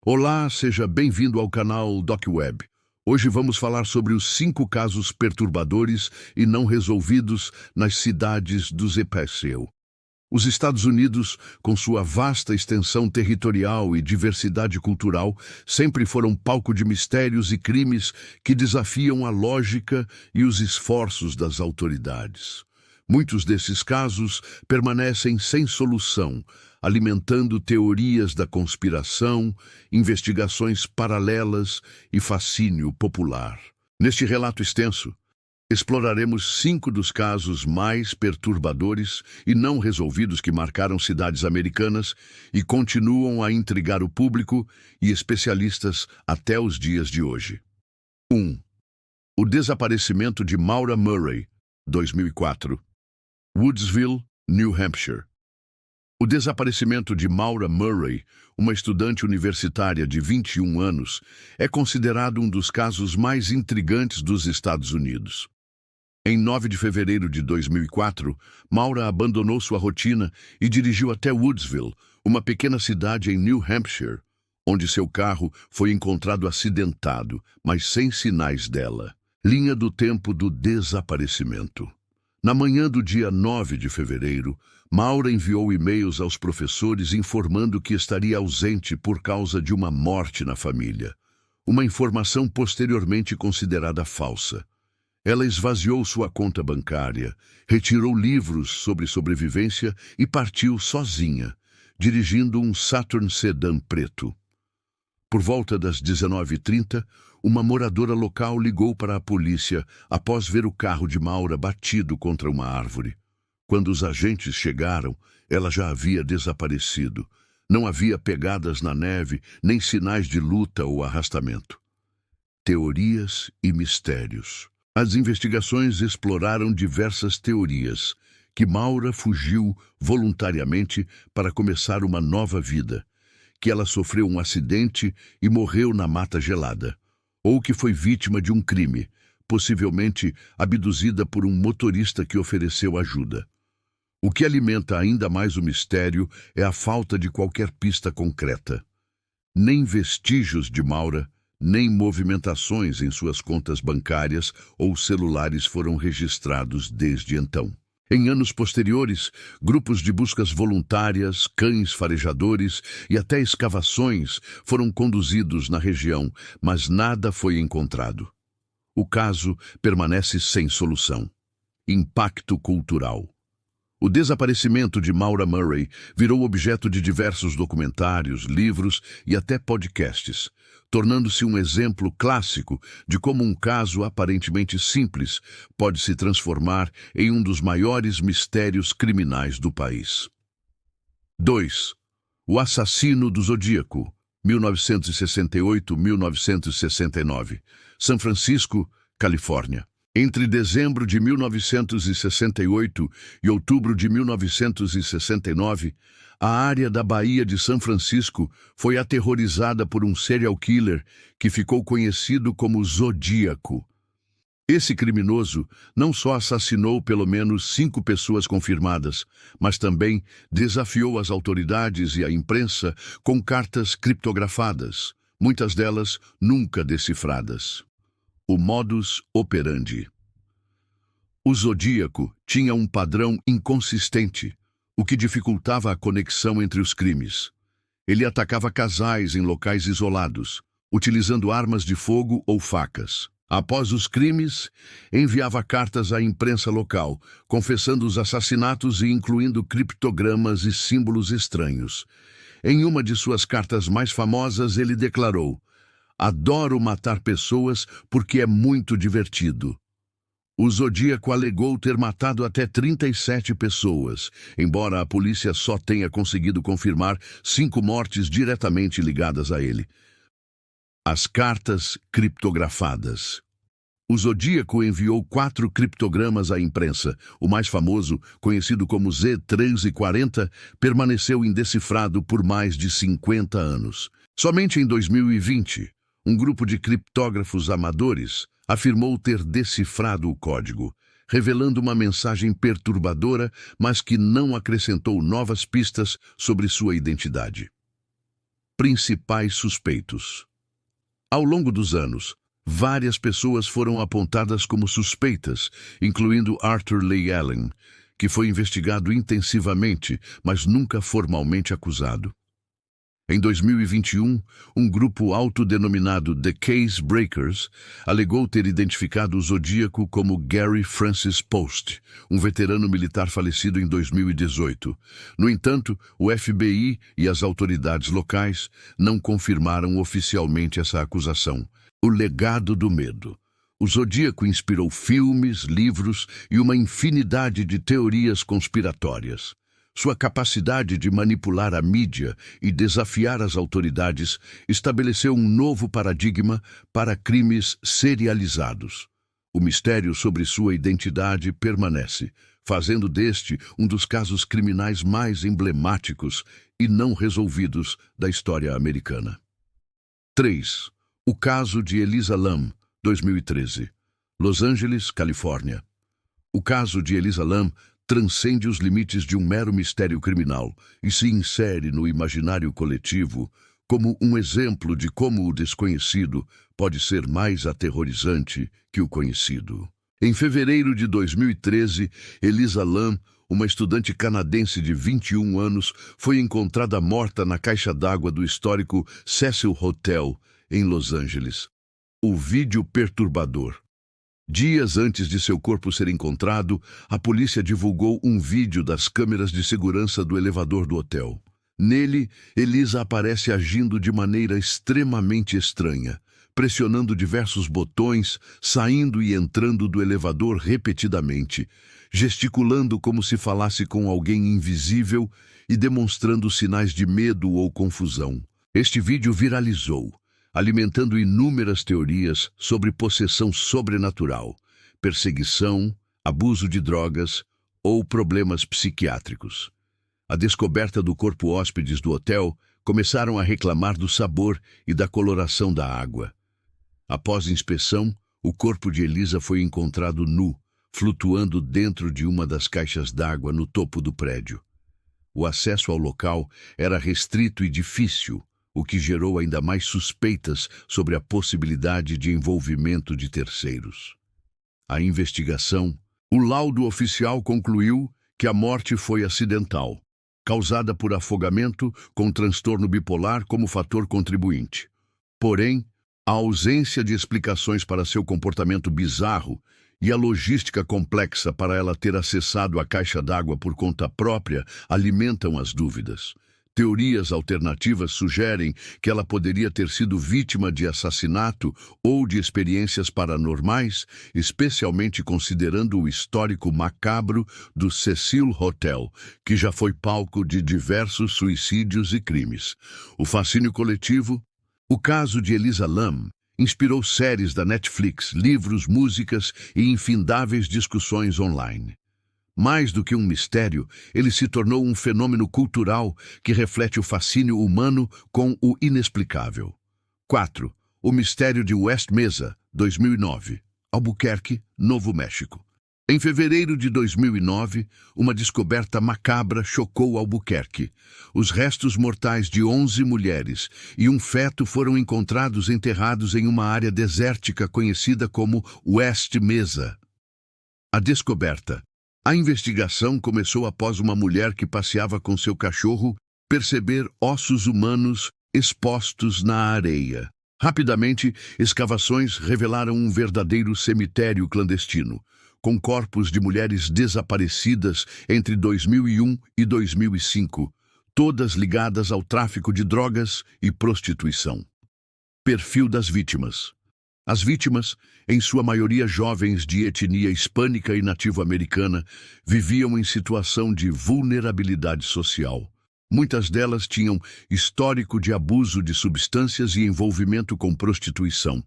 Olá, seja bem-vindo ao canal DocWeb. Hoje vamos falar sobre os 5 casos perturbadores e não resolvidos nas cidades do ZPSEU. Os Estados Unidos, com sua vasta extensão territorial e diversidade cultural, sempre foram palco de mistérios e crimes que desafiam a lógica e os esforços das autoridades. Muitos desses casos permanecem sem solução, alimentando teorias da conspiração, investigações paralelas e fascínio popular. Neste relato extenso, exploraremos 5 dos casos mais perturbadores e não resolvidos que marcaram cidades americanas e continuam a intrigar o público e especialistas até os dias de hoje. 1. O desaparecimento de Maura Murray, 2004. Woodsville, New Hampshire. O desaparecimento de Maura Murray, uma estudante universitária de 21 anos, é considerado um dos casos mais intrigantes dos Estados Unidos. Em 9 de fevereiro de 2004, Maura abandonou sua rotina e dirigiu até Woodsville, uma pequena cidade em New Hampshire, onde seu carro foi encontrado acidentado, mas sem sinais dela. Linha do tempo do desaparecimento. Na manhã do dia 9 de fevereiro, Maura enviou e-mails aos professores informando que estaria ausente por causa de uma morte na família. Uma informação posteriormente considerada falsa. Ela esvaziou sua conta bancária, retirou livros sobre sobrevivência e partiu sozinha, dirigindo um Saturn Sedan preto. Por volta das 19h30, uma moradora local ligou para a polícia após ver o carro de Maura batido contra uma árvore. Quando os agentes chegaram, ela já havia desaparecido. Não havia pegadas na neve, nem sinais de luta ou arrastamento. Teorias e mistérios. As investigações exploraram diversas teorias, que Maura fugiu voluntariamente para começar uma nova vida, que ela sofreu um acidente e morreu na mata gelada, ou que foi vítima de um crime, possivelmente abduzida por um motorista que ofereceu ajuda. O que alimenta ainda mais o mistério é a falta de qualquer pista concreta. Nem vestígios de Maura, nem movimentações em suas contas bancárias ou celulares foram registrados desde então. Em anos posteriores, grupos de buscas voluntárias, cães farejadores e até escavações foram conduzidos na região, mas nada foi encontrado. O caso permanece sem solução. Impacto cultural. O desaparecimento de Maura Murray virou objeto de diversos documentários, livros e até podcasts, tornando-se um exemplo clássico de como um caso aparentemente simples pode se transformar em um dos maiores mistérios criminais do país. 2. O assassino do Zodíaco, 1968-1969, São Francisco, Califórnia. Entre dezembro de 1968 e outubro de 1969, a área da Baía de São Francisco foi aterrorizada por um serial killer que ficou conhecido como Zodíaco. Esse criminoso não só assassinou pelo menos 5 pessoas confirmadas, mas também desafiou as autoridades e a imprensa com cartas criptografadas, muitas delas nunca decifradas. O modus operandi. O Zodíaco tinha um padrão inconsistente, o que dificultava a conexão entre os crimes. Ele atacava casais em locais isolados, utilizando armas de fogo ou facas. Após os crimes, enviava cartas à imprensa local, confessando os assassinatos e incluindo criptogramas e símbolos estranhos. Em uma de suas cartas mais famosas, ele declarou: "Adoro matar pessoas porque é muito divertido." O Zodíaco alegou ter matado até 37 pessoas, embora a polícia só tenha conseguido confirmar 5 mortes diretamente ligadas a ele. As cartas criptografadas. O Zodíaco enviou 4 criptogramas à imprensa. O mais famoso, conhecido como Z340, permaneceu indecifrado por mais de 50 anos. Somente em 2020, um grupo de criptógrafos amadores afirmou ter decifrado o código, revelando uma mensagem perturbadora, mas que não acrescentou novas pistas sobre sua identidade. Principais suspeitos. Ao longo dos anos, várias pessoas foram apontadas como suspeitas, incluindo Arthur Leigh Allen, que foi investigado intensivamente, mas nunca formalmente acusado. Em 2021, um grupo autodenominado The Case Breakers alegou ter identificado o Zodíaco como Gary Francis Post, um veterano militar falecido em 2018. No entanto, o FBI e as autoridades locais não confirmaram oficialmente essa acusação. O legado do medo. O Zodíaco inspirou filmes, livros e uma infinidade de teorias conspiratórias. Sua capacidade de manipular a mídia e desafiar as autoridades estabeleceu um novo paradigma para crimes serializados. O mistério sobre sua identidade permanece, fazendo deste um dos casos criminais mais emblemáticos e não resolvidos da história americana. 3. O caso de Elisa Lam, 2013. Los Angeles, Califórnia. O caso de Elisa Lam transcende os limites de um mero mistério criminal e se insere no imaginário coletivo como um exemplo de como o desconhecido pode ser mais aterrorizante que o conhecido. Em fevereiro de 2013, Elisa Lam, uma estudante canadense de 21 anos, foi encontrada morta na caixa d'água do histórico Cecil Hotel, em Los Angeles. O vídeo perturbador. Dias antes de seu corpo ser encontrado, a polícia divulgou um vídeo das câmeras de segurança do elevador do hotel. Nele, Elisa aparece agindo de maneira extremamente estranha, pressionando diversos botões, saindo e entrando do elevador repetidamente, gesticulando como se falasse com alguém invisível e demonstrando sinais de medo ou confusão. Este vídeo viralizou, alimentando inúmeras teorias sobre possessão sobrenatural, perseguição, abuso de drogas ou problemas psiquiátricos. A descoberta do corpo hóspedes do hotel começaram a reclamar do sabor e da coloração da água. Após inspeção, o corpo de Elisa foi encontrado nu, flutuando dentro de uma das caixas d'água no topo do prédio. O acesso ao local era restrito e difícil, o que gerou ainda mais suspeitas sobre a possibilidade de envolvimento de terceiros. A investigação. O laudo oficial concluiu que a morte foi acidental, causada por afogamento com transtorno bipolar como fator contribuinte. Porém, a ausência de explicações para seu comportamento bizarro e a logística complexa para ela ter acessado a caixa d'água por conta própria alimentam as dúvidas. Teorias alternativas sugerem que ela poderia ter sido vítima de assassinato ou de experiências paranormais, especialmente considerando o histórico macabro do Cecil Hotel, que já foi palco de diversos suicídios e crimes. O fascínio coletivo. O caso de Elisa Lam inspirou séries da Netflix, livros, músicas e infindáveis discussões online. Mais do que um mistério, ele se tornou um fenômeno cultural que reflete o fascínio humano com o inexplicável. 4. O mistério de West Mesa, 2009. Albuquerque, Novo México. Em fevereiro de 2009, uma descoberta macabra chocou Albuquerque. Os restos mortais de 11 mulheres e um feto foram encontrados enterrados em uma área desértica conhecida como West Mesa. A descoberta. A investigação começou após uma mulher que passeava com seu cachorro perceber ossos humanos expostos na areia. Rapidamente, escavações revelaram um verdadeiro cemitério clandestino, com corpos de mulheres desaparecidas entre 2001 e 2005, todas ligadas ao tráfico de drogas e prostituição. Perfil das vítimas. As vítimas, em sua maioria jovens de etnia hispânica e nativo-americana, viviam em situação de vulnerabilidade social. Muitas delas tinham histórico de abuso de substâncias e envolvimento com prostituição,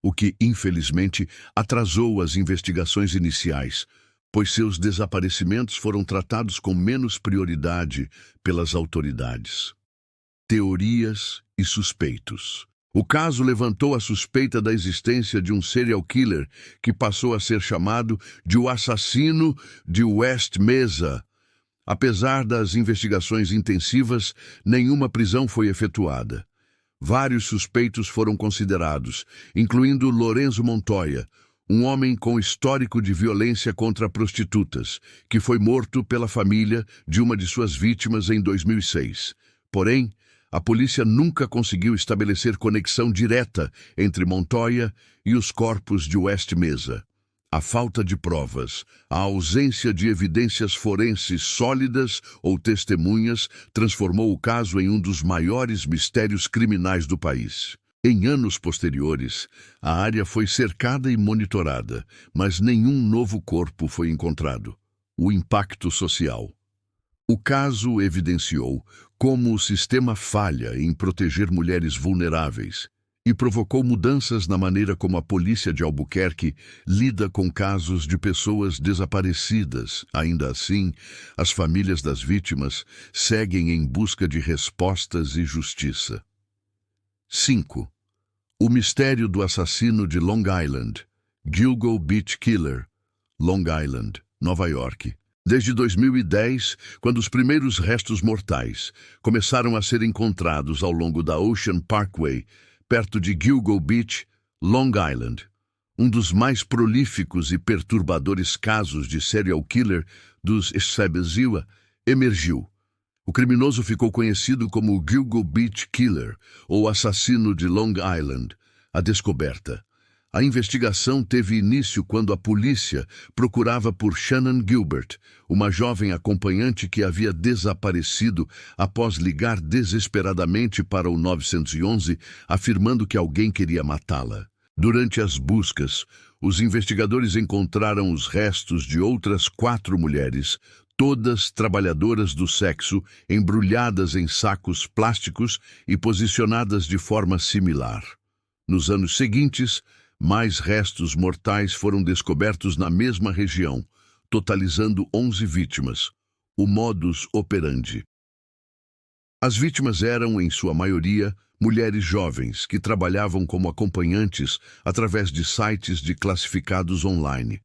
o que, infelizmente, atrasou as investigações iniciais, pois seus desaparecimentos foram tratados com menos prioridade pelas autoridades. Teorias e suspeitos. O caso levantou a suspeita da existência de um serial killer que passou a ser chamado de o assassino de West Mesa. Apesar das investigações intensivas, nenhuma prisão foi efetuada. Vários suspeitos foram considerados, incluindo Lorenzo Montoya, um homem com histórico de violência contra prostitutas, que foi morto pela família de uma de suas vítimas em 2006. Porém, a polícia nunca conseguiu estabelecer conexão direta entre Montoya e os corpos de West Mesa. A falta de provas, a ausência de evidências forenses sólidas ou testemunhas transformou o caso em um dos maiores mistérios criminais do país. Em anos posteriores, a área foi cercada e monitorada, mas nenhum novo corpo foi encontrado. O impacto social. O caso evidenciou como o sistema falha em proteger mulheres vulneráveis e provocou mudanças na maneira como a polícia de Albuquerque lida com casos de pessoas desaparecidas. Ainda assim, as famílias das vítimas seguem em busca de respostas e justiça. 5. O mistério do assassino de Long Island, Gilgo Beach Killer, Long Island, Nova York. Desde 2010, quando os primeiros restos mortais começaram a ser encontrados ao longo da Ocean Parkway, perto de Gilgo Beach, Long Island, um dos mais prolíficos e perturbadores casos de serial killer dos Essebeziwa, emergiu. O criminoso ficou conhecido como Gilgo Beach Killer, ou assassino de Long Island. A descoberta. A investigação teve início quando a polícia procurava por Shannon Gilbert, uma jovem acompanhante que havia desaparecido após ligar desesperadamente para o 911, afirmando que alguém queria matá-la. Durante as buscas, os investigadores encontraram os restos de outras 4 mulheres, todas trabalhadoras do sexo, embrulhadas em sacos plásticos e posicionadas de forma similar. Nos anos seguintes, mais restos mortais foram descobertos na mesma região, totalizando 11 vítimas. O modus operandi. As vítimas eram, em sua maioria, mulheres jovens que trabalhavam como acompanhantes através de sites de classificados online.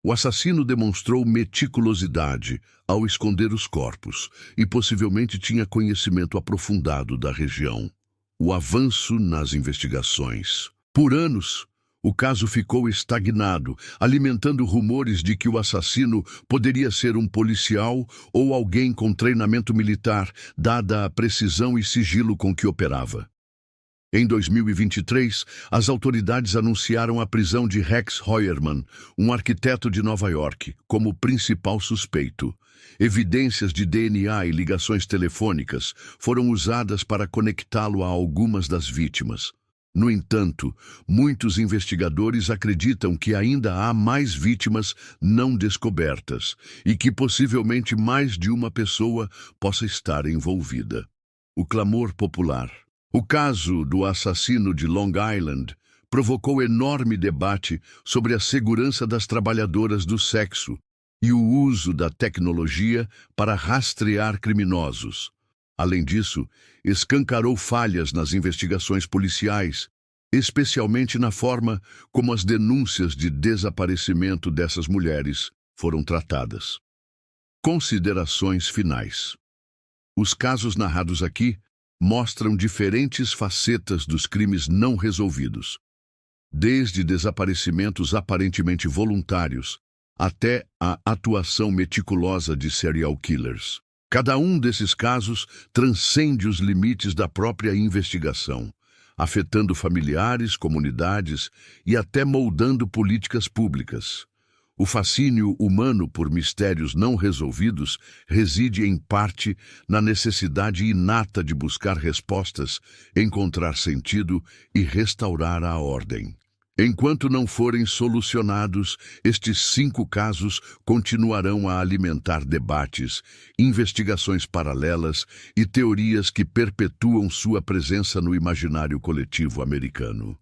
O assassino demonstrou meticulosidade ao esconder os corpos e possivelmente tinha conhecimento aprofundado da região. O avanço nas investigações. Por anos, o caso ficou estagnado, alimentando rumores de que o assassino poderia ser um policial ou alguém com treinamento militar, dada a precisão e sigilo com que operava. Em 2023, as autoridades anunciaram a prisão de Rex Heuermann, um arquiteto de Nova York, como principal suspeito. Evidências de DNA e ligações telefônicas foram usadas para conectá-lo a algumas das vítimas. No entanto, muitos investigadores acreditam que ainda há mais vítimas não descobertas e que possivelmente mais de uma pessoa possa estar envolvida. O clamor popular. O caso do assassino de Long Island provocou enorme debate sobre a segurança das trabalhadoras do sexo e o uso da tecnologia para rastrear criminosos. Além disso, escancarou falhas nas investigações policiais, especialmente na forma como as denúncias de desaparecimento dessas mulheres foram tratadas. Considerações finais. Os casos narrados aqui mostram diferentes facetas dos crimes não resolvidos, desde desaparecimentos aparentemente voluntários até a atuação meticulosa de serial killers. Cada um desses casos transcende os limites da própria investigação, afetando familiares, comunidades e até moldando políticas públicas. O fascínio humano por mistérios não resolvidos reside, em parte, na necessidade inata de buscar respostas, encontrar sentido e restaurar a ordem. Enquanto não forem solucionados, estes 5 casos continuarão a alimentar debates, investigações paralelas e teorias que perpetuam sua presença no imaginário coletivo americano.